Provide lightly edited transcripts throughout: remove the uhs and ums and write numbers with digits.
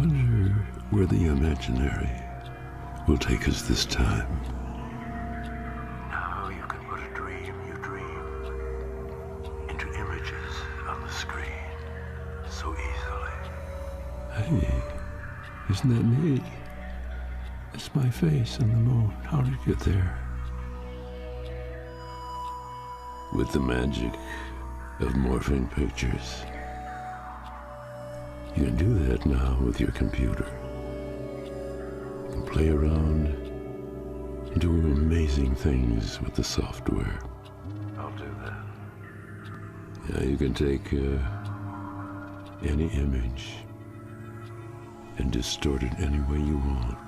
wonder where the imaginary will take us this time. Now you can put a dream you dream into images on the screen so easily. Hey, isn't that me? It's my face on the moon. How did it get there? With the magic of morphing pictures, you can do that now with your computer. You can play around and do amazing things with the software. I'll do that. Yeah, you can take any image and distort it any way you want.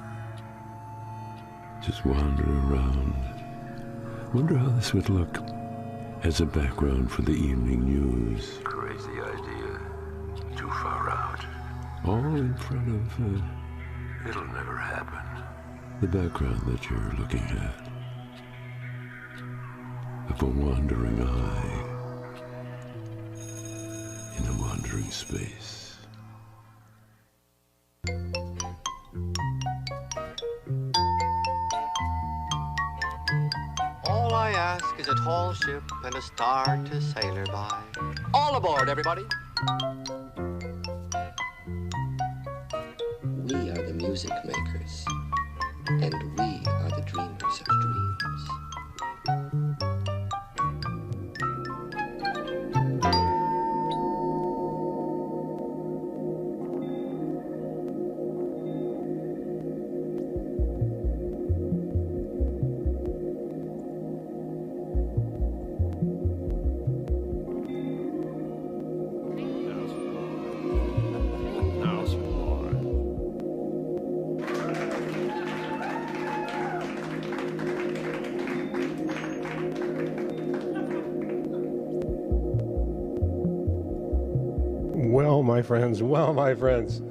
Just wander around. Wonder how this would look as a background for the evening news. Crazy idea. Too far out. All in front of It'll never happen. the background that you're looking at. Of a wandering eye in a wandering space. All I ask is a tall ship and a star to sail her by. All aboard, everybody! We are the music makers, and we are the dreamers of dreams. Well, my friends,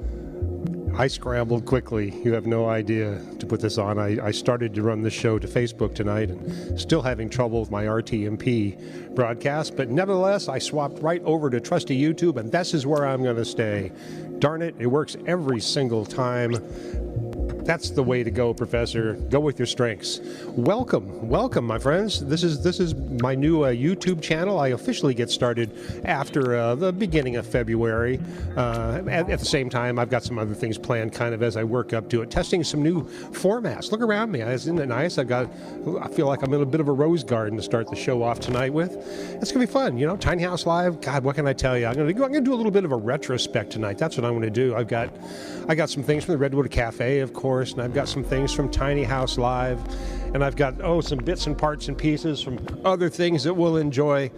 I scrambled quickly. You have no idea to put this on. I started to run this show to Facebook tonight and still having trouble with my RTMP broadcast, but nevertheless, I swapped right over to trusty YouTube, and this is where I'm going to stay. Darn it, it works every single time. That's the way to go, Professor. Go with your strengths. Welcome, my friends. This is my new YouTube channel. I officially get started after the beginning of February. At the same time, I've got some other things planned, kind of as I work up to it. Testing some new formats. Look around me. Isn't it nice? I feel like I'm in a bit of a rose garden to start the show off tonight with. It's gonna be fun, you know. Tiny House Live. God, what can I tell you? I'm gonna do a little bit of a retrospect tonight. That's what I'm gonna do. I got some things from the Redwood Cafe, of course. And I've got some things from Tiny House Live, and I've got some bits and parts and pieces from other things that we'll enjoy,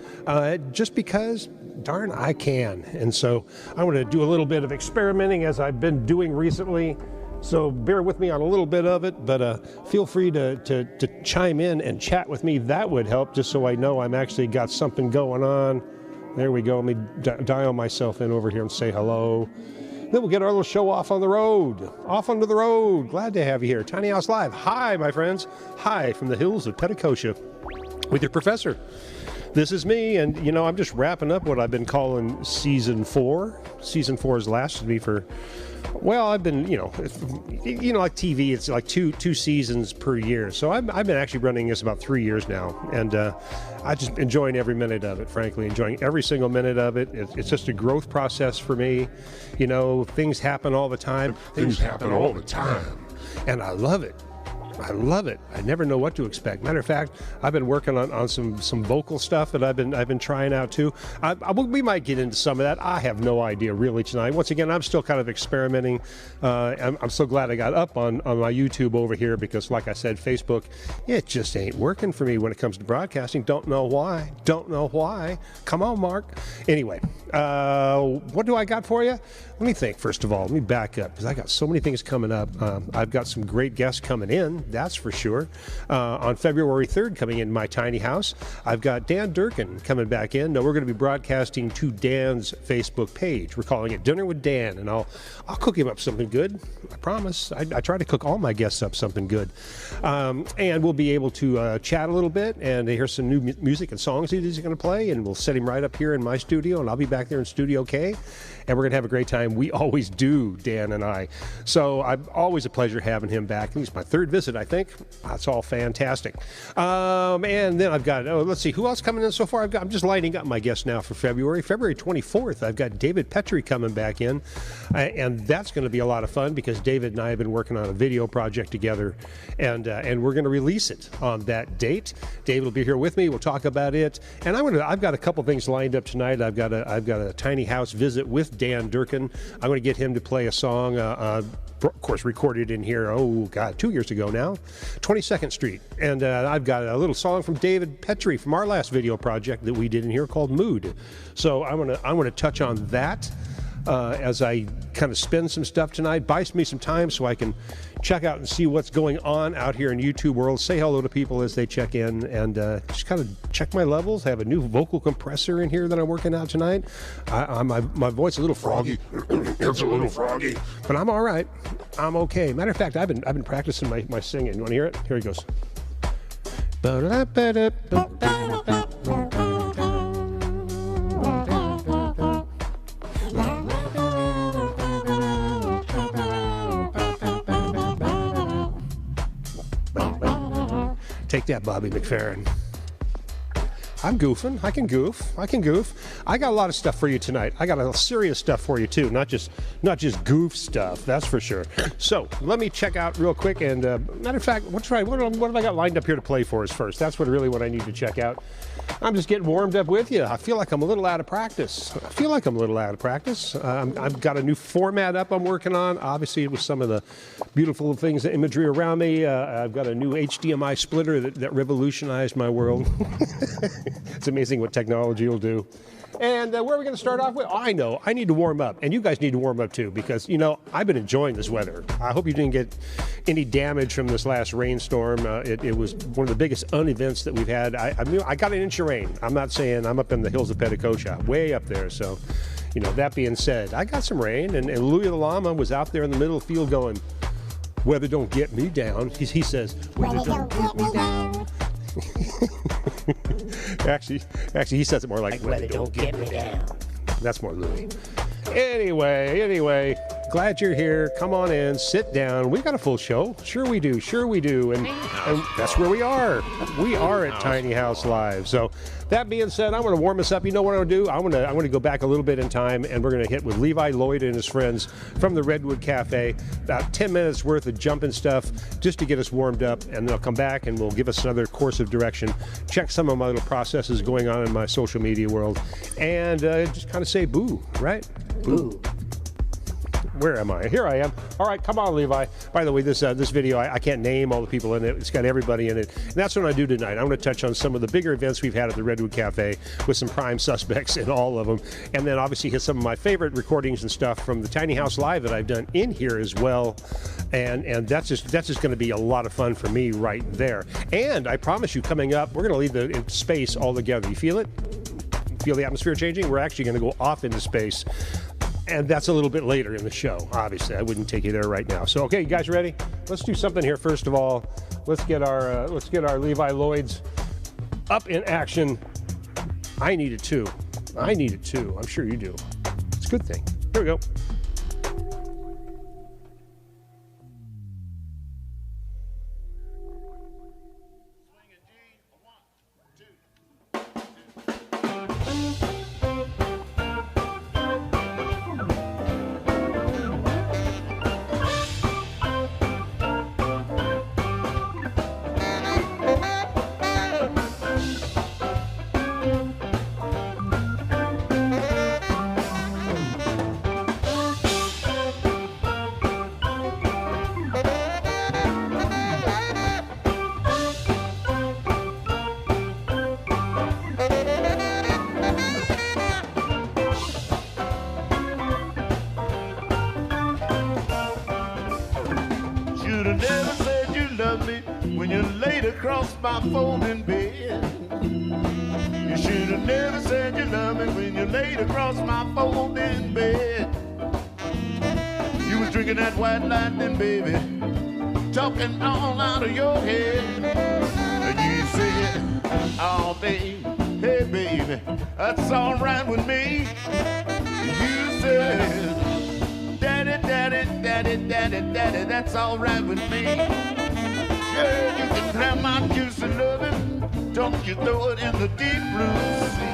just because, darn, I can. And so I want to do a little bit of experimenting as I've been doing recently. So bear with me on a little bit of it, but feel free to chime in and chat with me. That would help, just so I know I'm actually got something going on. There we go. Let me dial myself in over here and say hello. Then we'll get our little show off on the road. Off onto the road. Glad to have you here. Tiny House Live. Hi, my friends. Hi from the hills of Petticoat with your professor. This is me, and you know, I'm just wrapping up what I've been calling season 4. Season 4 has lasted me for, well, I've been, like TV, it's like two seasons per year. So I've been actually running this about 3 years now, and I just enjoying every minute of it, frankly, enjoying every single minute of it. It's just a growth process for me. You know, things happen all the time. Things happen all the time. And I love it. I love it. I never know what to expect. Matter of fact, I've been working on some vocal stuff that I've been trying out too. We might get into some of that. I have no idea really tonight. Once again, I'm still kind of experimenting. I'm so glad I got up on my YouTube over here because, like I said, Facebook, it just ain't working for me when it comes to broadcasting. Don't know why. Come on, Mark. Anyway, what do I got for you? Let me think. First of all, let me back up because I got so many things coming up. I've got some great guests coming in that's for sure. On February 3rd, coming in my tiny house, I've got Dan Durkin coming back in. Now, we're going to be broadcasting to Dan's Facebook page. We're calling it Dinner with Dan, and I'll cook him up something good. I promise. I try to cook all my guests up something good. And we'll be able to chat a little bit and hear some new music and songs that he's going to play, and we'll set him right up here in my studio, and I'll be back there in Studio K, and we're going to have a great time. We always do, Dan and I. So I'm always a pleasure having him back. He's my third visit, I think. That's all fantastic. And then I've got, let's see, who else coming in so far? I'm just lining up my guests now for February. February 24th, I've got David Petrie coming back in, and that's going to be a lot of fun because David and I have been working on a video project together, and we're going to release it on that date. David will be here with me. We'll talk about it, and I've got a couple things lined up tonight. I've got a tiny house visit with Dan Durkin. I'm going to get him to play a song, of course, recorded in here, 2 years ago now, 22nd Street. And I've got a little song from David Petrie from our last video project that we did in here called Mood. So I'm gonna touch on that as I kind of spend some stuff tonight. Buy me some time so I can check out and see what's going on out here in YouTube world. Say hello to people as they check in, and just kind of check my levels. I have a new vocal compressor in here that I'm working out tonight. My voice is a little froggy. It's a little froggy, but I'm all right. I'm okay. Matter of fact, I've been practicing my singing. You want to hear it? Here he goes. Take that, Bobby McFerrin. I'm goofing. I can goof. I got a lot of stuff for you tonight. I got a serious stuff for you too, not just goof stuff. That's for sure. So let me check out real quick. And matter of fact, what have I got lined up here to play for us first? That's what I need to check out. I'm just getting warmed up with you. I feel like I'm a little out of practice. I've got a new format up I'm working on. Obviously, with some of the beautiful things, the imagery around me. I've got a new HDMI splitter that revolutionized my world. It's amazing what technology will do. And where are we going to start off with? I know. I need to warm up. And you guys need to warm up too, because, I've been enjoying this weather. I hope you didn't get any damage from this last rainstorm. It was one of the biggest unevents that we've had. I got an inch of rain. I'm not saying I'm up in the hills of Petticoat, way up there. So, that being said, I got some rain. And Louis the Llama was out there in the middle of the field going, "Weather don't get me down." He says, "Weather don't get me down." Actually, he says it more like "Weather don't get me down." That's more Louis. Anyway, glad you're here. Come on in, sit down. We got a full show. Sure we do. And that's where we are. We are at Tiny House Live. So that being said, I'm going to warm us up. You know what I'm going to do? I'm going to go back a little bit in time, and we're going to hit with Levi Lloyd and his friends from the Redwood Cafe. About 10 minutes worth of jumping stuff just to get us warmed up, and they'll come back and we'll give us another course of direction. Check some of my little processes going on in my social media world, and just kind of say boo, right? Boo. Where am I? Here I am. All right, come on, Levi. By the way, this video, I can't name all the people in it. It's got everybody in it. And that's what I do tonight. I'm going to touch on some of the bigger events we've had at the Redwood Cafe with some prime suspects in all of them. And then obviously hit some of my favorite recordings and stuff from the Tiny House Live that I've done in here as well. And that's just going to be a lot of fun for me right there. And I promise you, coming up, we're going to leave the space all together. You feel it? Feel the atmosphere changing? We're actually going to go off into space. And that's a little bit later in the show, obviously. I wouldn't take you there right now. So, okay, you guys ready? Let's do something here first of all. Let's get our Levi Lloyds up in action. I need it too. I'm sure you do. It's a good thing. Here we go. when you laid across my folding bed. You should have never said you love me when you laid across my folding bed. You was drinking that white lightning, baby, talking all out of your head. And you said all day, hey baby, that's all right with me. You said, daddy, daddy, daddy, daddy, daddy, that's all right with me. Girl, you can have my juice and loving, don't you throw it in the deep blue sea.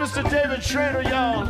Mr. David Schrader, y'all.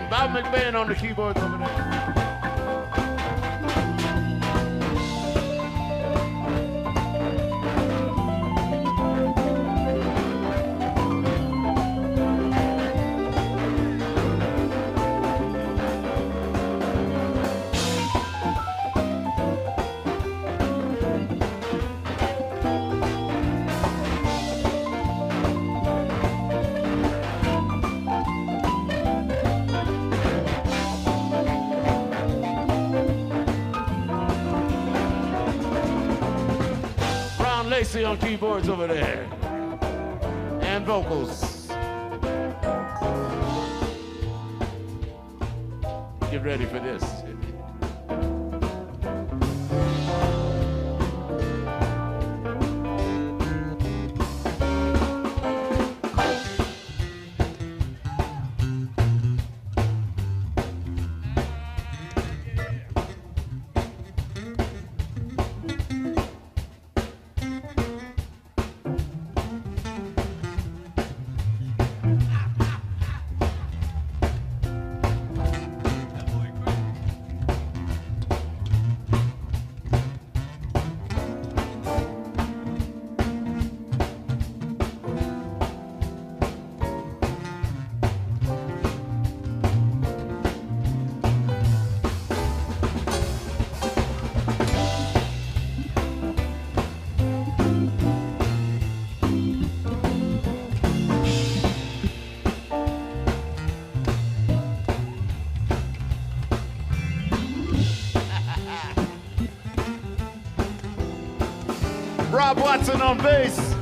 Bob McBain on the keyboards over there. Lacey on keyboards over there and vocals. Get ready for this. Rob Watson on bass.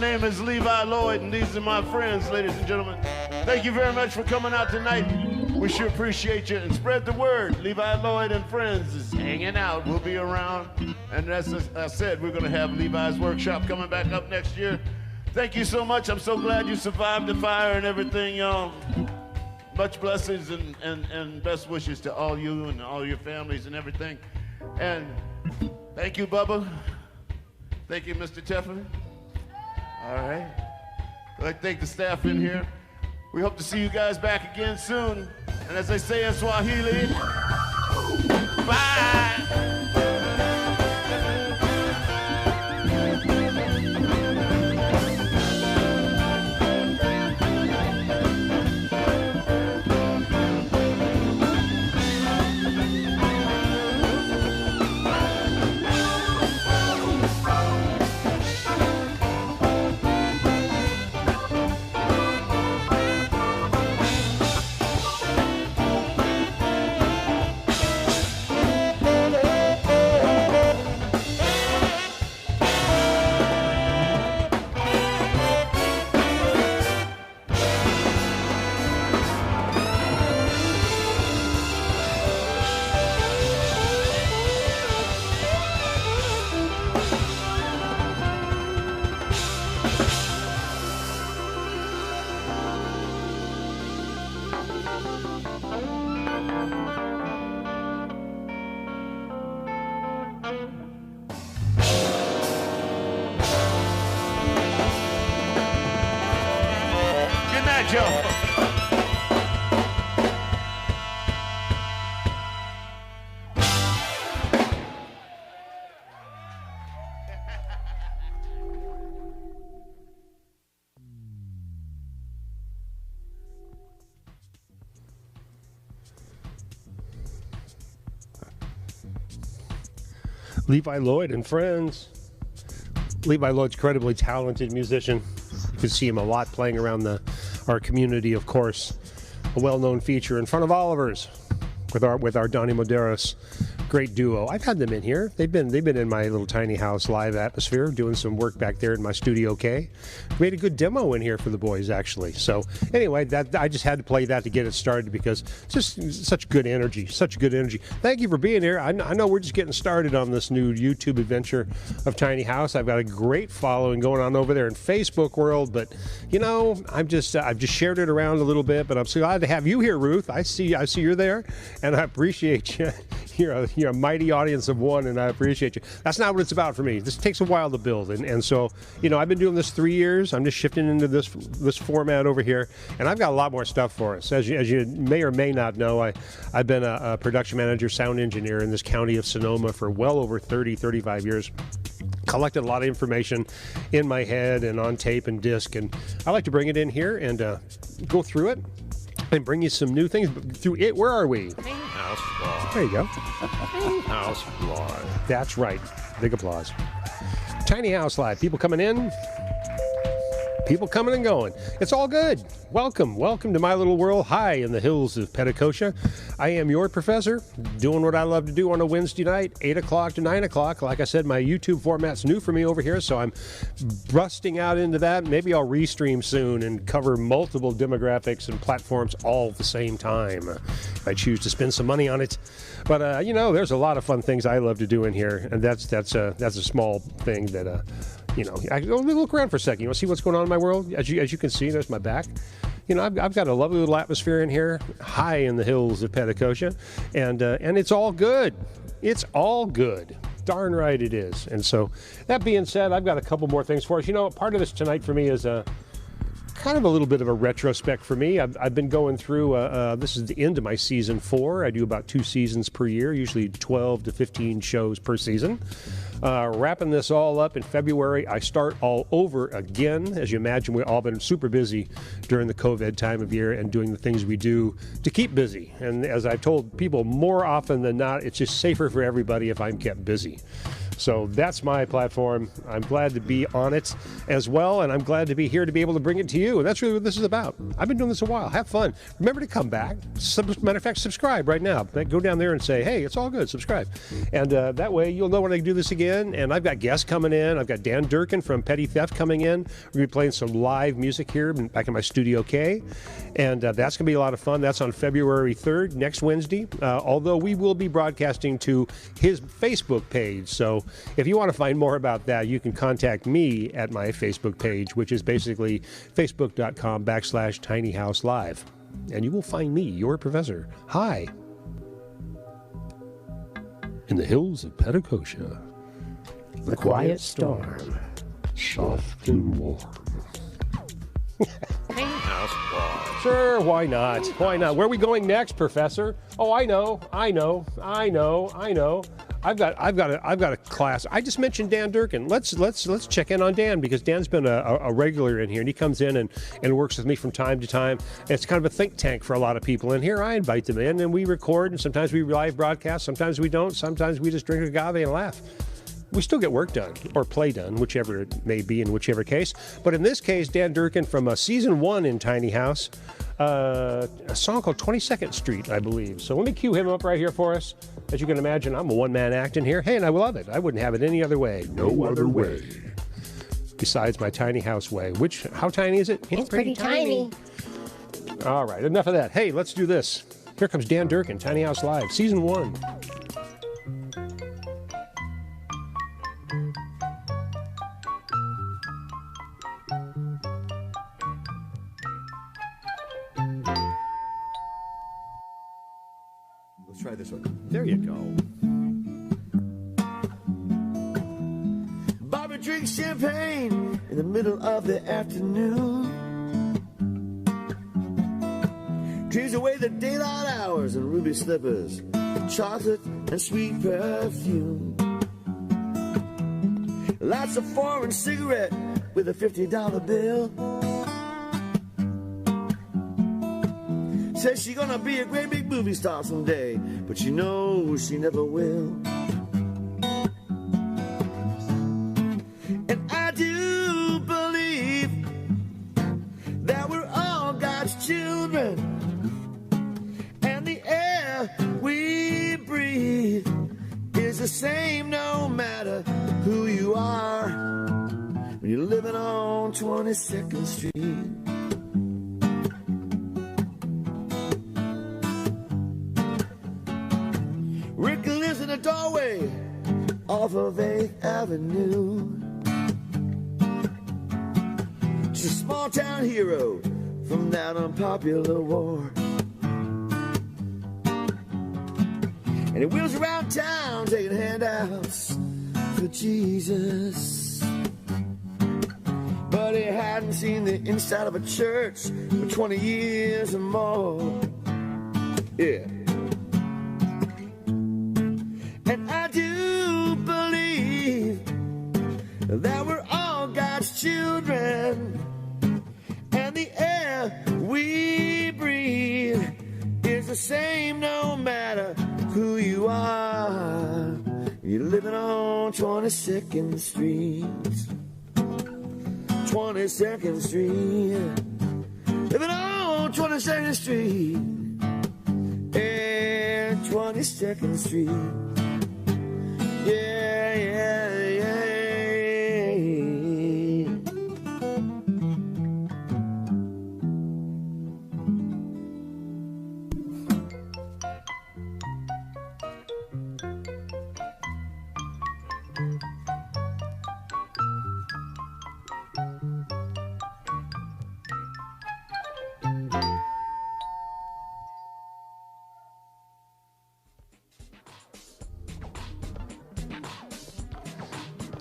name is Levi Lloyd, and these are my friends, ladies and gentlemen. Thank you very much for coming out tonight. We sure appreciate you, and spread the word. Levi Lloyd and friends is hanging out. We'll be around, and as I said, we're going to have Levi's Workshop coming back up next year. Thank you so much. I'm so glad you survived the fire and everything, y'all. Much blessings and best wishes to all you and all your families and everything. And thank you, Bubba. Thank you, Mr. Teffer. All right. I'd like to thank the staff in here. We hope to see you guys back again soon. And as they say in Swahili, bye. Levi Lloyd and friends. Levi Lloyd's incredibly talented musician. You can see him a lot playing around our community, of course. A well-known feature in front of Oliver's with our Donnie Moderos. Great duo. I've had them in here. They've been in my little tiny house live atmosphere, doing some work back there in my Studio K. We made a good demo in here for the boys, actually. So anyway, I just had to play that to get it started because just such good energy, such good energy. Thank you for being here. I know we're just getting started on this new YouTube adventure of Tiny House. I've got a great following going on over there in Facebook world, but you know, I've just shared it around a little bit. But I'm so glad to have you here, Ruth. I see you're there, and I appreciate you. You're a mighty audience of one, and I appreciate you. That's not what it's about for me. This takes a while to build, and so, you know, I've been doing this 3 years. I'm just shifting into this format over here, and I've got a lot more stuff for us. As you may or may not know, I've been a production manager, sound engineer in this county of Sonoma for well over 35 years. Collected a lot of information in my head and on tape and disc, and I like to bring it in here and go through it and bring you some new things through it. Where are we? House Fly. There you go. House Fly. That's right. Big applause. Tiny House Live. People coming in. People coming and going. It's all good. Welcome to my little world high in the hills of Petticoat. I am your professor, doing what I love to do on a Wednesday night, 8 o'clock to 9 o'clock. Like I said, my YouTube format's new for me over here, so I'm busting out into that. Maybe I'll restream soon and cover multiple demographics and platforms all at the same time, if I choose to spend some money on it. But, you know, there's a lot of fun things I love to do in here, and that's a small thing that... you know, let me look around for a second. You want to see what's going on in my world? As you can see, there's my back. You know, I've got a lovely little atmosphere in here, high in the hills of Petticoat, and it's all good. It's all good. Darn right it is. And so, that being said, I've got a couple more things for us. You know, part of this tonight for me is kind of a little bit of a retrospect for me. I've been going through, this is the end of my season 4. I do about 2 seasons per year, usually 12 to 15 shows per season. Wrapping this all up in February, I start all over again. As you imagine, we've all been super busy during the COVID time of year and doing the things we do to keep busy. And as I've told people more often than not, it's just safer for everybody if I'm kept busy. So that's my platform. I'm glad to be on it as well, and I'm glad to be here to be able to bring it to you. And that's really what this is about. I've been doing this a while. Have fun. Remember to come back. Matter of fact, subscribe right now. Go down there and say, hey, it's all good. Subscribe. And that way you'll know when I do this again. And I've got guests coming in. I've got Dan Durkin from Petty Theft coming in. We're going to be playing some live music here back in my Studio K. And that's going to be a lot of fun. That's on February 3rd, next Wednesday. Although we will be broadcasting to his Facebook page. So if you want to find more about that, you can contact me at my Facebook page, which is basically facebook.com/tinyhouselive. And you will find me, your professor. Hi. In the hills of Petacotia. The quiet storm. Soft and warm. Sure, why not? Why not? Where are we going next, Professor? Oh, I know. I've got a class. I just mentioned Dan Durkin. Let's check in on Dan, because Dan's been a regular in here, and he comes in and works with me from time to time. It's kind of a think tank for a lot of people. And here I invite them in, and we record, and sometimes we live broadcast, sometimes we don't, sometimes we just drink agave and laugh. We still get work done, or play done, whichever it may be in whichever case. But in this case, Dan Durkin from season 1 in Tiny House, a song called 22nd Street, I believe. So let me cue him up right here for us. As you can imagine, I'm a one-man act in here. Hey, and I love it. I wouldn't have it any other way. No other way. Besides my tiny house way. How tiny is it? It's pretty tiny. All right, enough of that. Hey, let's do this. Here comes Dan Durkin, Tiny House Live, season 1. Try this one. There you go. Bobby drinks champagne in the middle of the afternoon. Dreams away the daylight hours in ruby slippers, chocolate and sweet perfume. Lights a foreign cigarette with a $50 bill. Says she's gonna be a great big movie star someday, but she knows she never will. And I do believe that we're all God's children, and the air we breathe is the same no matter who you are. When you're living on 22nd Street. Rick lives in a doorway off of 8th Avenue. Just a small town hero from that unpopular war. And he wheels around town taking handouts for Jesus. But he hadn't seen the inside of a church for 20 years or more. Yeah. And I do believe that we're all God's children, and the air we breathe is the same no matter who you are. You're living on 22nd Street. 22nd Street. Living on 22nd Street. And 22nd Street. Yeah, yeah, yeah.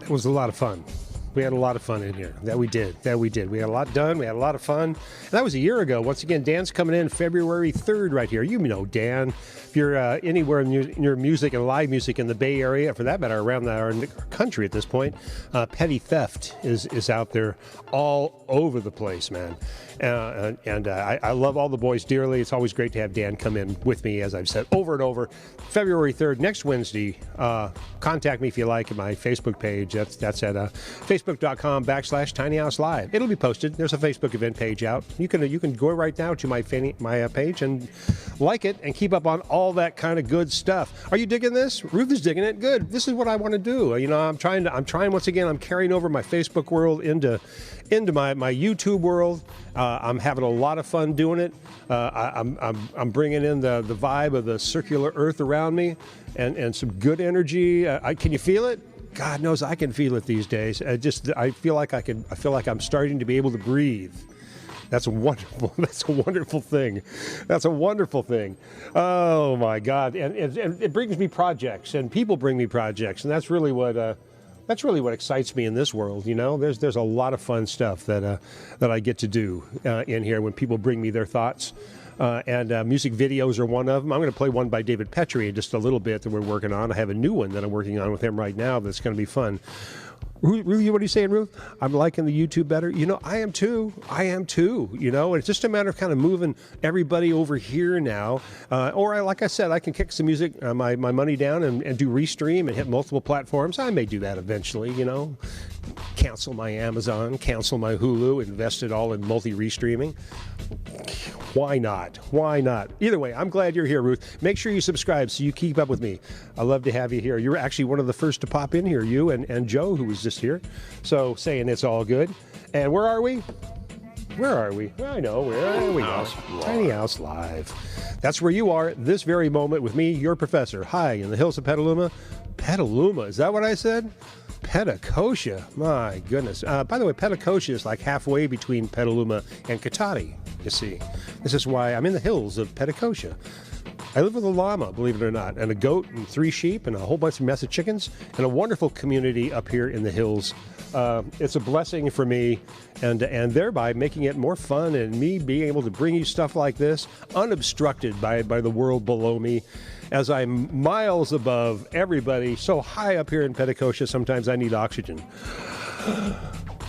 It was a lot of fun. We had a lot of fun in here. That we did. We had a lot done. We had a lot of fun. And that was a year ago. Once again, Dan's coming in February 3rd right here. You know Dan. If you're anywhere near music and live music in the Bay Area, for that matter, around our country at this point, petty theft is out there all over the place, man. I love all the boys dearly. It's always great to have Dan come in with me, as I've said over and over. February 3rd, next Wednesday. Contact me if you like at my Facebook page. That's at facebook.com/tinyhouselive. It'll be posted. There's a Facebook event page out. You can go right now to my page and like it and keep up on all that kind of good stuff. Are you digging this? Ruth is digging it. Good. This is what I want to do. You know, I'm trying once again. I'm carrying over my Facebook world into my YouTube world. I'm having a lot of fun doing it. I'm bringing in the vibe of the circular earth around me and some good energy. Can you feel it? God knows I can feel it these days. I feel like I'm starting to be able to breathe. That's wonderful. That's a wonderful thing. That's a wonderful thing. Oh my God! And it brings me projects, and people bring me projects, and that's really what excites me in this world. You know, there's a lot of fun stuff that I get to do in here when people bring me their thoughts. And music videos are one of them. I'm going to play one by David Petrie in just a little bit that we're working on. I have a new one that I'm working on with him right now that's going to be fun. Ruth, what are you saying, Ruth? I'm liking the YouTube better. You know, I am too. You know, and it's just a matter of kind of moving everybody over here now. Like I said, I can kick some music, my money down and do restream and hit multiple platforms. I may do that eventually, you know. Cancel my Amazon, cancel my Hulu, invest it all in multi-restreaming. Why not? Why not? Either way, I'm glad you're here, Ruth. Make sure you subscribe so you keep up with me. I love to have you here. You're actually one of the first to pop in here, you and Joe, who was just here. So saying it's all good. And where are we? Where are we? I know. Where we are. Tiny House Live. That's where you are this very moment with me, your professor. Hi, in the hills of Petaluma. Petaluma, is that what I said? Petacocia, my goodness. By the way, Petacocia is like halfway between Petaluma and Cotati, you see. This is why I'm in the hills of Petacocia. I live with a llama, believe it or not, and a goat and 3 sheep and a whole bunch of mess of chickens and a wonderful community up here in the hills. It's a blessing for me and thereby making it more fun and me being able to bring you stuff like this unobstructed by the world below me. As I'm miles above everybody, so high up here in Petacocia, sometimes I need oxygen.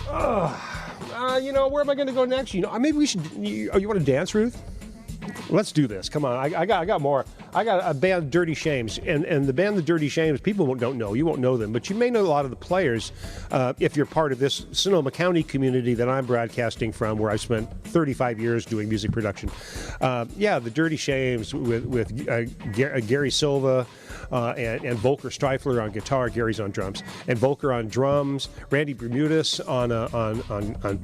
You know, where am I going to go next? You know, maybe we should. You want to dance, Ruth? Let's do this. Come on, I got more. I got a band, Dirty Shames, and the band, the Dirty Shames. People don't know. You won't know them, but you may know a lot of the players if you're part of this Sonoma County community that I'm broadcasting from, where I spent 35 years doing music production. The Dirty Shames with Gary Silva and Volker Streifler on guitar. Gary's on drums, and Volker on drums. Randy Bermudez on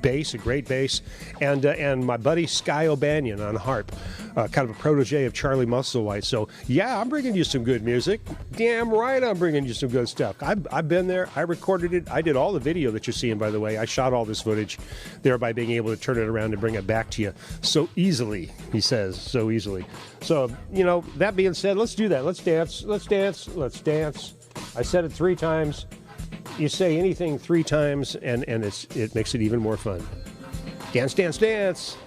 bass, a great bass, and my buddy Sky O'Banion on harp. Kind of a protege of Charlie Musselwhite. So, yeah, I'm bringing you some good music. Damn right I'm bringing you some good stuff. I've been there. I recorded it. I did all the video that you're seeing, by the way. I shot all this footage, thereby being able to turn it around and bring it back to you so easily, he says, so easily. So, you know, that being said, let's do that. Let's dance. Let's dance. Let's dance. I said it 3 times. You say anything 3 times, and it makes it even more fun. Dance, dance, dance.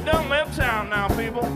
done left town now, people.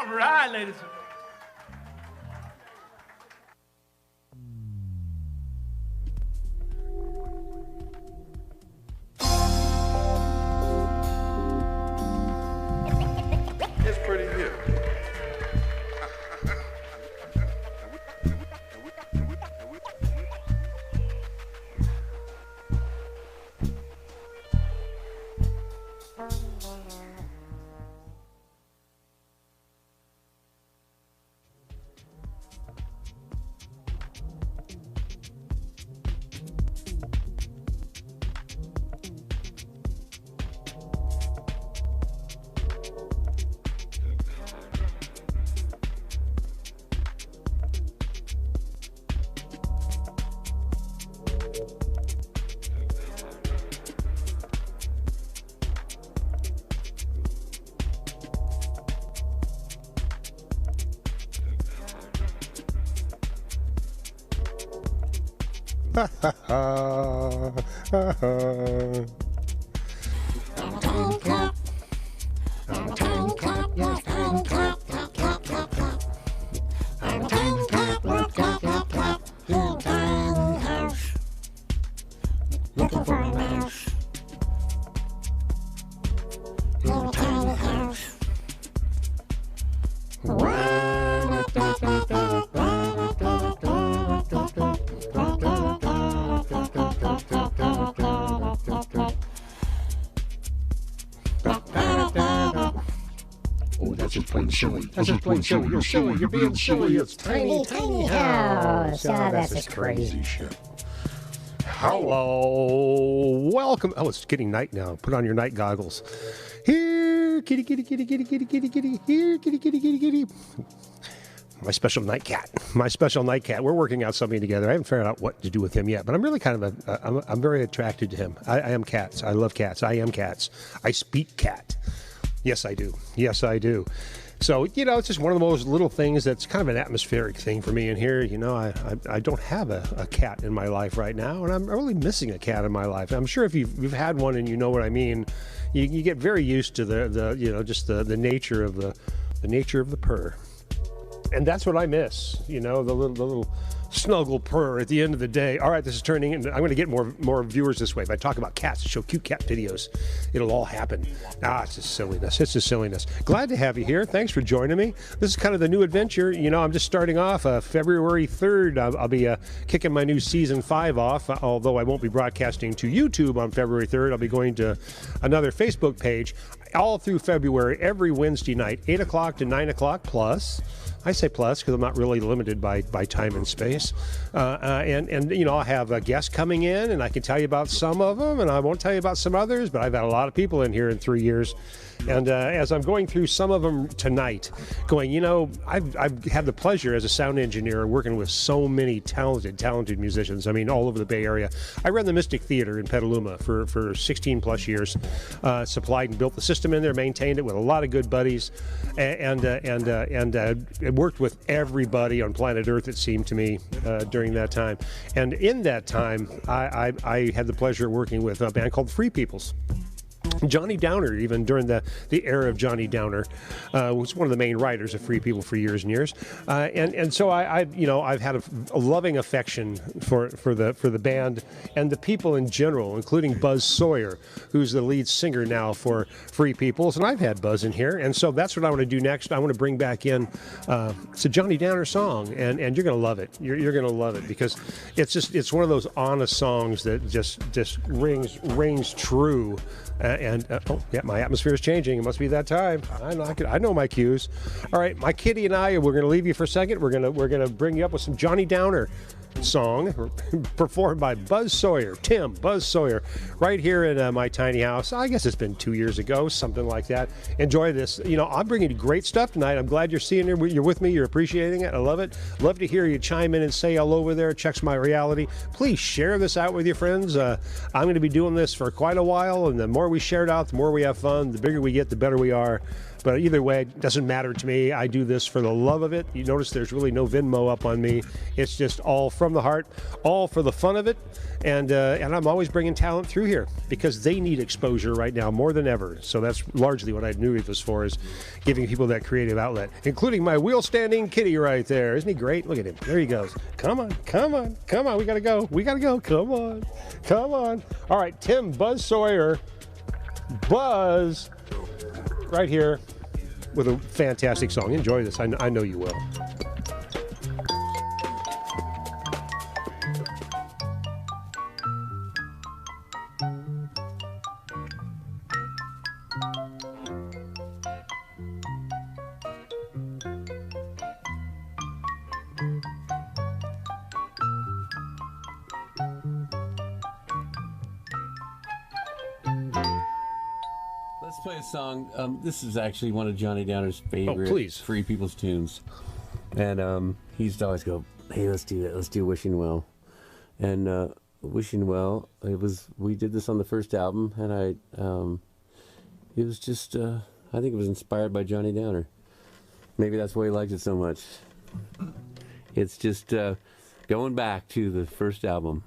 All right, ladies and gentlemen. It's pretty hip. Ha ha ha ha. looking for a mouse in a tiny house. Oh, that's just plain silly. That's just plain silly. You're silly. You're being silly. It's tiny, Tiny house. Oh, that's just Crazy shit. Hello. Welcome. Oh, it's getting night now. Put on your night goggles. Here, kitty, kitty, kitty, kitty, kitty, kitty, kitty. Here, kitty, kitty, kitty, kitty. My special night cat. My special night cat. We're working out something together. I haven't figured out what to do with him yet, but I'm really kind of I'm very attracted to him. I am cats. I love cats. I am cats. I speak cat. Yes, I do. Yes, I do. So, it's just one of those little things that's kind of an atmospheric thing for me in here. I don't have a cat in my life right now, and I'm really missing a cat in my life. I'm sure if you've had one and you know what I mean, you get very used to the nature of the nature of the purr. And that's what I miss, the little snuggle purr at the end of the day. All right, this is turning into, I'm going to get more viewers this way. If I talk about cats, show cute cat videos, it'll all happen. It's just silliness. It's just silliness. Glad to have you here. Thanks for joining me. This is kind of the new adventure. I'm just starting off February 3rd. I'll be kicking my new season 5 off, although I won't be broadcasting to YouTube on February 3rd. I'll be going to another Facebook page all through February, every Wednesday night, 8 o'clock to 9 o'clock plus. I say plus because I'm not really limited by time and space. And I'll have guests coming in, and I can tell you about some of them, and I won't tell you about some others, but I've had a lot of people in here in 3 years. And as I'm going through some of them tonight, I've had the pleasure as a sound engineer working with so many talented musicians. I mean, all over the Bay Area. I ran the Mystic Theater in Petaluma for 16 plus years. Supplied and built the system in there, maintained it with a lot of good buddies, and worked with everybody on planet Earth, it seemed to me, during that time. And in that time, I had the pleasure of working with a band called Free Peoples. Johnny Downer, even during the era of Johnny Downer, was one of the main writers of Free People for years and years, and so I've had a loving affection for the band and the people in general, including Buzz Sawyer, who's the lead singer now for Free Peoples, and I've had Buzz in here, and so that's what I want to do next. I want to bring back in it's a Johnny Downer song, and you're gonna love it. You're gonna love it because it's one of those honest songs that just rings true. My atmosphere is changing. It must be that time. I know my cues. All right, my kitty and we're going to leave you for a second. We're going to bring you up with some Johnny Downer song performed by Buzz Sawyer, Buzz Sawyer, right here in my tiny house. I guess it's been 2 years ago, something like that. Enjoy this. I'm bringing you great stuff tonight. I'm glad you're seeing it. You're with me. You're appreciating it. I love it. Love to hear you chime in and say hello over there. Checks my reality. Please share this out with your friends. I'm going to be doing this for quite a while, and the more we share it out, the more we have fun. The bigger we get, the better we are. But either way, it doesn't matter to me. I do this for the love of it. You notice there's really no Venmo up on me. It's just all from the heart, all for the fun of it. And I'm always bringing talent through here because they need exposure right now more than ever. So that's largely what I knew this for, is giving people that creative outlet, including my wheel-standing kitty right there. Isn't he great? Look at him. There he goes. Come on. We got to go. Come on. All right, Buzz Sawyer. Buzz. Right here with a fantastic song. Enjoy this. I know you will. Let's play a song. This is actually one of Johnny Downer's favorite Free People's tunes. And he used to always go, hey, let's do that. Let's do Wishing Well. And Wishing Well, we did this on the first album, and it was just, I think it was inspired by Johnny Downer. Maybe that's why he liked it so much. It's just going back to the first album.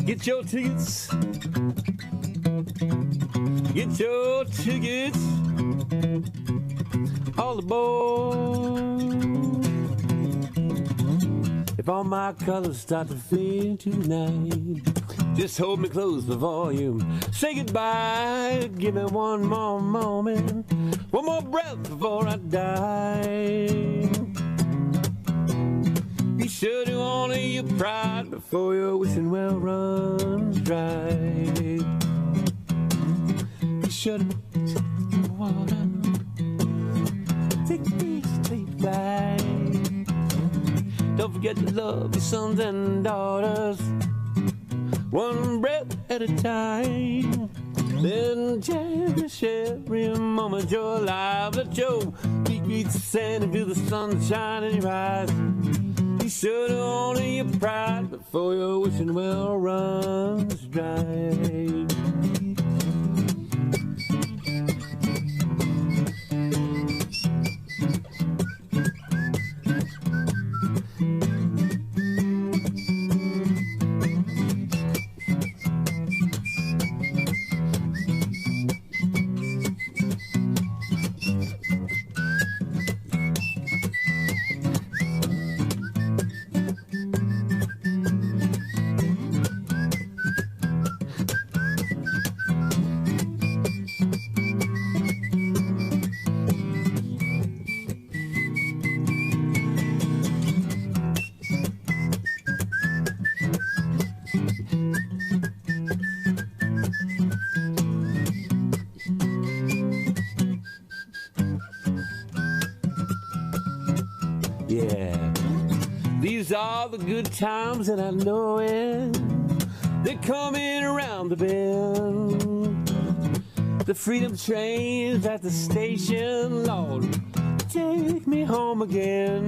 Get your tickets. Get your tickets. All aboard. If all my colors start to fade tonight, just hold me close the volume. Say goodbye. Give me one more moment, one more breath before I die. Be sure to honor your pride before your wishing well runs dry. Be sure to the water. Take these straight flight. Don't forget to love your sons and daughters, one breath at a time. Then cherish every moment you're alive. Let your feet meet the sand and feel the sun shine in your eyes. Be sure to honor your pride before your wishing well runs dry. Yeah, these are the good times and I know it. They're coming around the bend. The freedom train's at the station, Lord, take me home again.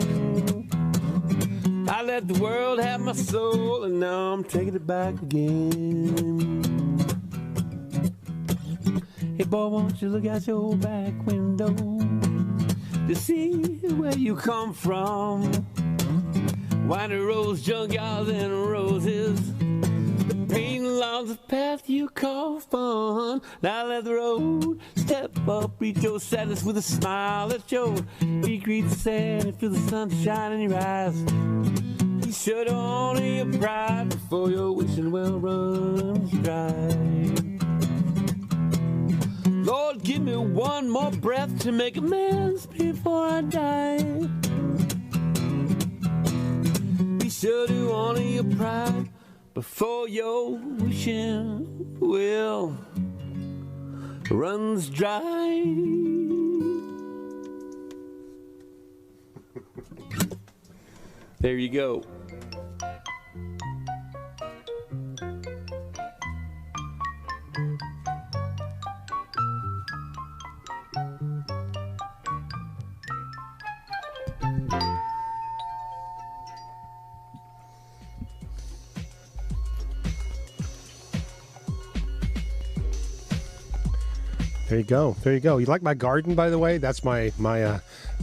I let the world have my soul and now I'm taking it back again. Hey boy, won't you look out your back window to see where you come from? Windy roads, junkyards, and roses, the pain along the path you call fun. Now let the road step up, reach your sadness with a smile. Let your feet greet the sand and feel the sunshine in your eyes. You should honor your pride before your wishing well runs dry. Lord, give me one more breath to make amends before I die. Be sure to honor your pride before your wishing well runs dry. There you go. There you go. There you go. You like my garden, by the way? That's my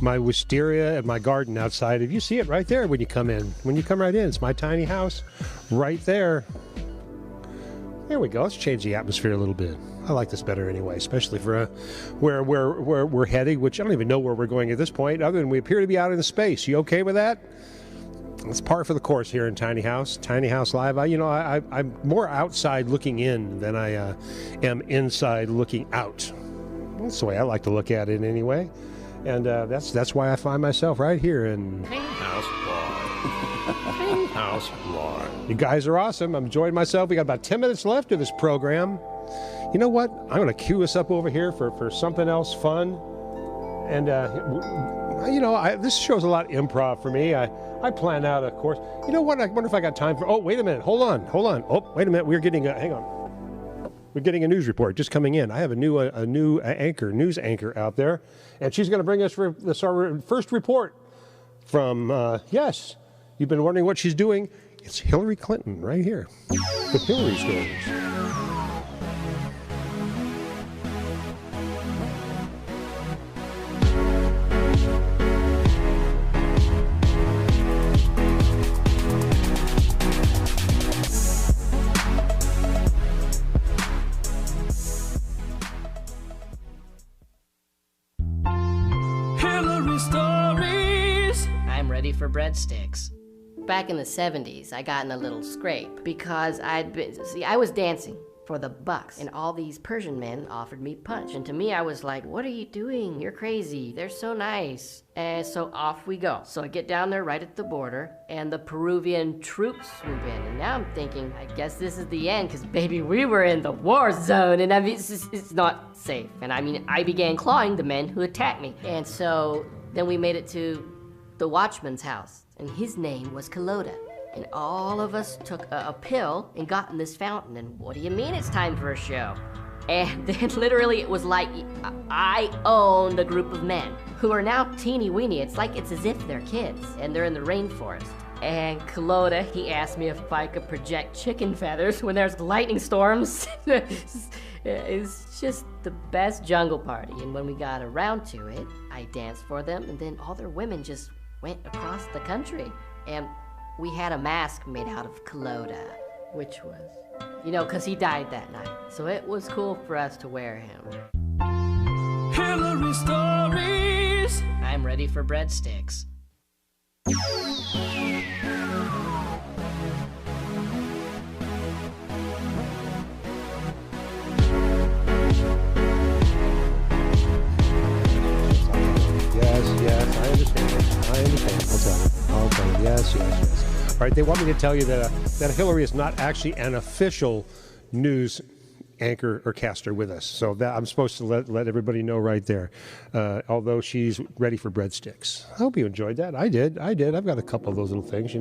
wisteria and my garden outside. If you see it right there when you come in, when you come right in, it's my tiny house right there. There we go. Let's change the atmosphere a little bit. I like this better anyway, especially for where we're heading, which I don't even know where we're going at this point, other than we appear to be out in space. You okay with that? It's par for the course here in Tiny House Live. I'm more outside looking in than I am inside looking out. That's the way I like to look at it anyway. And that's why I find myself right here in Playhouse Live. You guys are awesome. I'm enjoying myself. We got about 10 minutes left of this program. You know what? I'm going to cue us up over here for something else fun. And, this show's a lot of improv for me. I plan out, of course. You know what? I wonder if I got time for... Oh, wait a minute. Hold on. Oh, wait a minute. We're getting hang on. We're getting a news report just coming in. I have a new news anchor out there. And she's going to bring us our first report from, yes, you've been wondering what she's doing. It's Hillary Clinton right here with Hillary Stories. Hillary stories. I'm ready for breadsticks. Back in the 70s, I got in a little scrape because I was dancing for the bucks, and all these Persian men offered me punch. And to me, I was like, what are you doing? You're crazy. They're so nice. And so off we go. So I get down there right at the border, and the Peruvian troops swoop in. And now I'm thinking, I guess this is the end, because baby, we were in the war zone, and I mean, it's not safe. And I mean, I began clawing the men who attacked me. And so then we made it to the watchman's house, and his name was Kalota. And all of us took a pill and got in this fountain. And what do you mean it's time for a show? And then literally it was like I owned a group of men who are now teeny weeny. It's as if they're kids and they're in the rainforest. And Kalota, he asked me if I could project chicken feathers when there's lightning storms. It's just the best jungle party. And when we got around to it, I danced for them, and then all their women just went across the country. And we had a mask made out of Kalota, which was, because he died that night. So it was cool for us to wear him. Hillary stories. I'm ready for breadsticks. Yes, I understand. I'll tell you. Yes. All right, they want me to tell you that Hillary is not actually an official news anchor or caster with us. So that I'm supposed to let everybody know right there. Although she's ready for breadsticks. I hope you enjoyed that. I did. I've got a couple of those little things,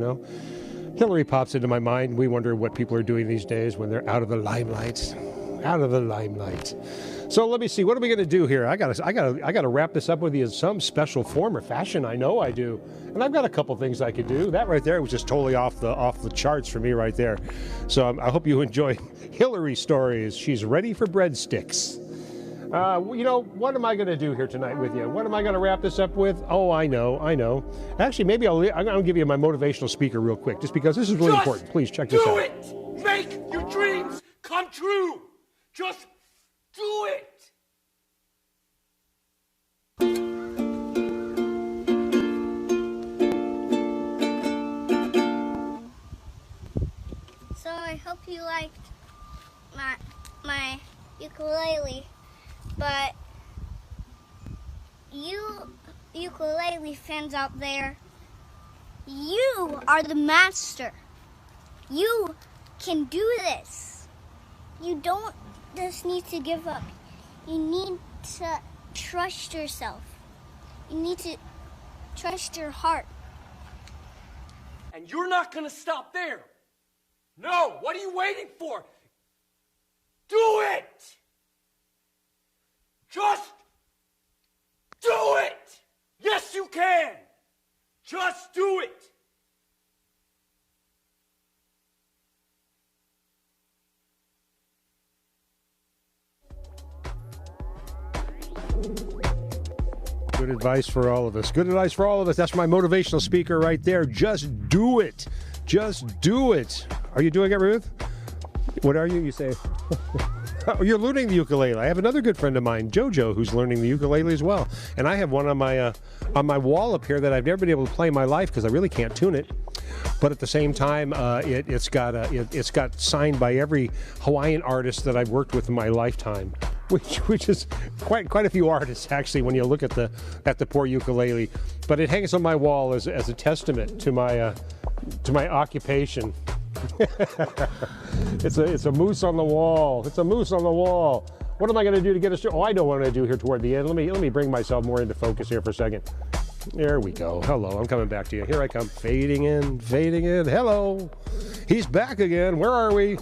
Hillary pops into my mind. We wonder what people are doing these days when they're out of the limelight. So let me see. What are we going to do here? I gotta wrap this up with you in some special form or fashion. I know I do, and I've got a couple things I could do. That right there was just totally off the charts for me right there. So I hope you enjoy Hillary stories. She's ready for breadsticks. What am I going to do here tonight with you? What am I going to wrap this up with? Oh, I know. Actually, maybe I'm going to give you my motivational speaker real quick, just because this is really important. Please check this out. Do it! Make your dreams come true! Just do it! So I hope you liked my ukulele, but you ukulele fans out there, you are the master. You can do this. You don't just need to give up. You need to trust yourself. You need to trust your heart. And you're not gonna stop there. No, what are you waiting for? Do it! Just do it! Yes, you can! Just do it! Good advice for all of us. That's my motivational speaker right there. Just do it. Just do it. Are you doing it, Ruth? What are you? You say... Oh, you're learning the ukulele. I have another good friend of mine, JoJo, who's learning the ukulele as well. And I have one on my wall up here that I've never been able to play in my life because I really can't tune it. But at the same time, it's got signed by every Hawaiian artist that I've worked with in my lifetime, which is quite a few artists actually when you look at the poor ukulele. But it hangs on my wall as a testament to my occupation. It's a moose on the wall. What am I going to do to get us to? Oh, I know what I'm going to do here toward the end. Let me bring myself more into focus here for a second. There we go. Hello, I'm coming back to you. Here I come. Fading in. Hello. He's back again. Where are we?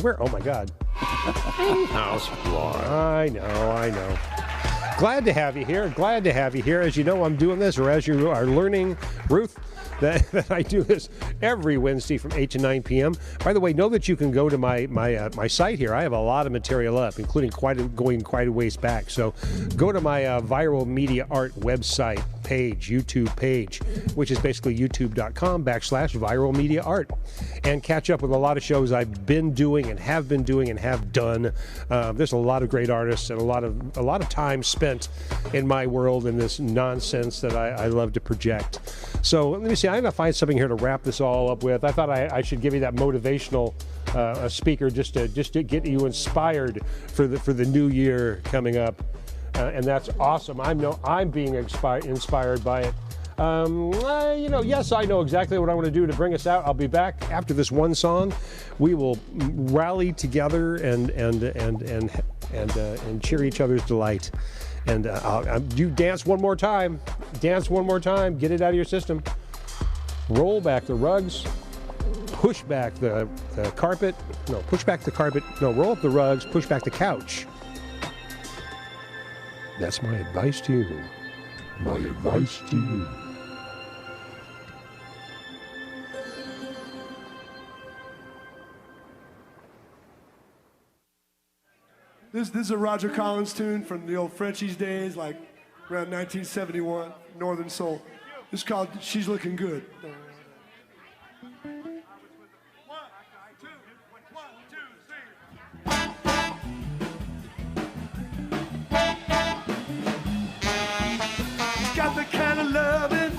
Oh my God. House floor. I know. Glad to have you here. As you know, I'm doing this, or as you are learning, Ruth, that I do this every Wednesday from 8 to 9 p.m. By the way, know that you can go to my site here. I have a lot of material up, including going quite a ways back. So go to my Viral Media Art website. page, YouTube page, which is basically youtube.com/viral media art, and catch up with a lot of shows I've been doing and have done. There's a lot of great artists and a lot of time spent in my world in this nonsense that I love to project. So let me see. I'm going to find something here to wrap this all up with. I thought I should give you that motivational speaker just to get you inspired for the new year coming up, and that's awesome. I'm being inspired by it. Yes, I know exactly what I want to do to bring us out. I'll be back after this one song. We will rally together and cheer each other's delight. And you dance one more time. Dance one more time. Get it out of your system. Roll back the rugs. Push back the carpet. No, push back the carpet. No, roll up the rugs. Push back the couch. That's my advice to you. My advice to you. This is a Roger Collins tune from the old Frenchies days, like around 1971, Northern Soul. It's called She's Looking Good. She's got the kind of loving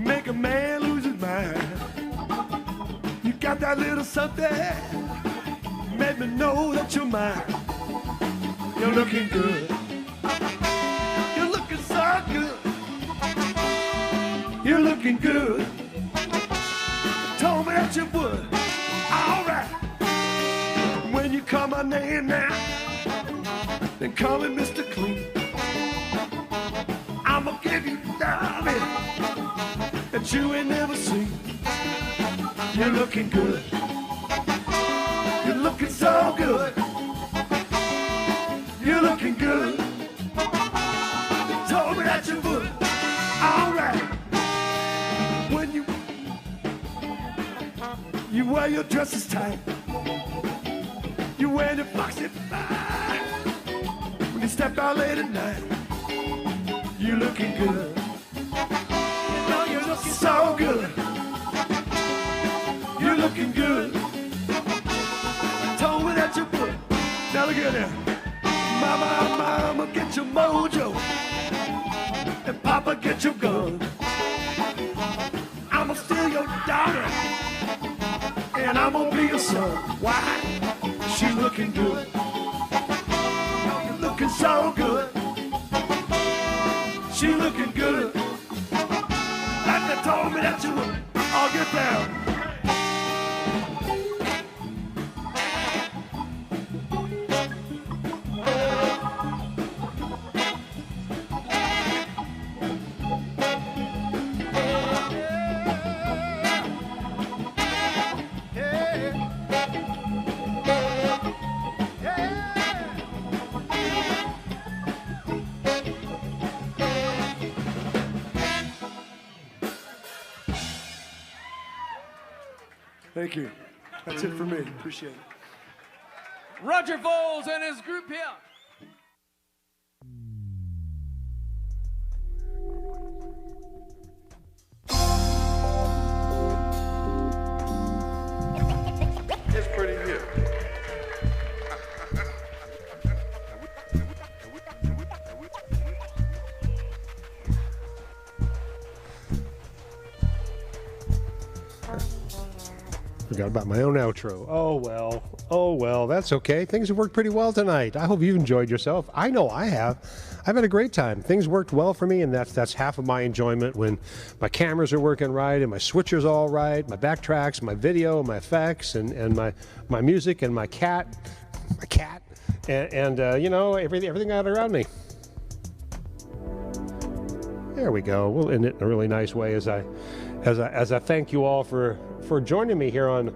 make a man lose his mind. You got that little something made me know that you're mine. You're looking good. You're looking so good. You're looking good. Told me that you would. All right. When you call my name now, then call me Mr. Clean. I'ma give you loving that you ain't never seen. You're looking good. You're looking so good. You're looking good. Told me that you would. All right. When you wear your dresses tight, you wear your foxy fine. When you step out late at night, you're looking good. You know you're looking so good. You're looking good. Told me that you would. Now look at that. Mama, get your mojo, and Papa, get your gun. I'ma steal your daughter, and I'm gonna be your son. Why? She's looking good. You're looking so good. She's looking good. Like they told me that you would. I'll get down. Thank you. That's it for me. Appreciate it. Roger Voles and his group here. It's pretty hip. Forgot about my own outro. Oh well, that's okay. Things have worked pretty well tonight. I hope you've enjoyed yourself. I know I have. I've had a great time. Things worked well for me, and that's half of my enjoyment, when my cameras are working right and my switcher's all right, my backtracks, my video, my effects, and my music, and my cat, and everything out around me. There we go. We'll end it in a really nice way as I thank you all for joining me here on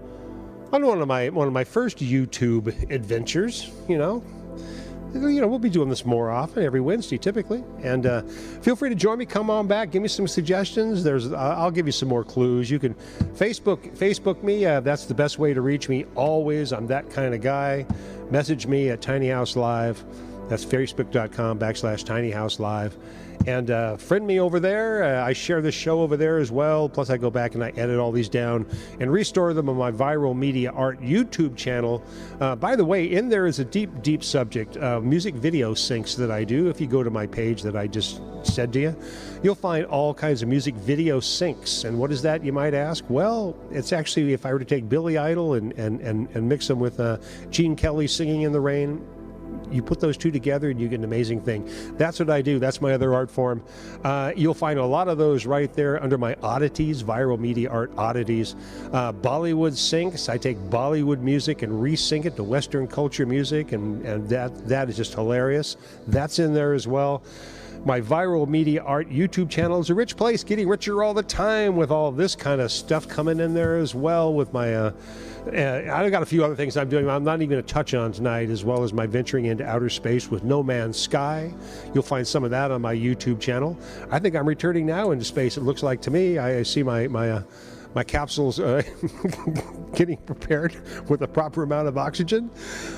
one of my first YouTube adventures. We'll be doing this more often, every Wednesday typically. And feel free to join me. Come on back. Give me some suggestions. I'll give you some more clues. You can Facebook me. That's the best way to reach me always. I'm that kind of guy. Message me at Tiny House Live. That's facebook.com/tinyhouselive. And friend me over there. I share this show over there as well. Plus, I go back and I edit all these down and restore them on my Viral Media Art YouTube channel. By the way, in there is a deep, deep subject, music video syncs that I do. If you go to my page that I just said to you, you'll find all kinds of music video syncs. And what is that, you might ask? Well, it's actually, if I were to take Billy Idol and mix them with Gene Kelly singing in the rain, you put those two together and you get an amazing thing. That's what I do. That's my other art form. You'll find a lot of those right there under my oddities, Viral Media Art Oddities. Bollywood syncs. I take Bollywood music and re-sync it to Western culture music, and that is just hilarious. That's in there as well. My Viral Media Art YouTube channel is a rich place, getting richer all the time with all this kind of stuff coming in there as well with my... I've got a few other things I'm doing I'm not even going to touch on tonight, as well as my venturing into outer space with No Man's Sky. You'll find some of that on my YouTube channel. I think I'm returning now into space, it looks like to me. I see my capsules getting prepared with the proper amount of oxygen.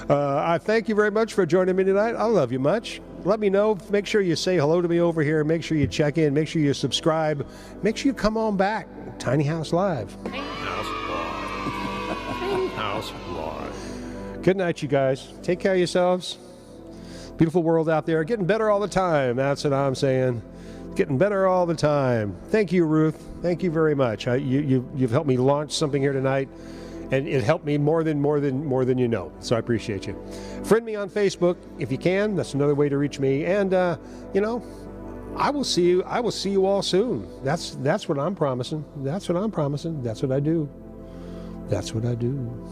I thank you very much for joining me tonight. I love you much. Let me know. Make sure you say hello to me over here. Make sure you check in. Make sure you subscribe. Make sure you come on back. Tiny House Live. House Live. Good night, you guys. Take care of yourselves. Beautiful world out there. Getting better all the time. That's what I'm saying. Getting better all the time. Thank you, Ruth. Thank you very much. You've helped me launch something here tonight, and it helped me more than you know. So I appreciate you. Friend me on Facebook if you can. That's another way to reach me. And you know, I will see you all soon. That's what I'm promising. That's what I'm promising. That's what I do. That's what I do.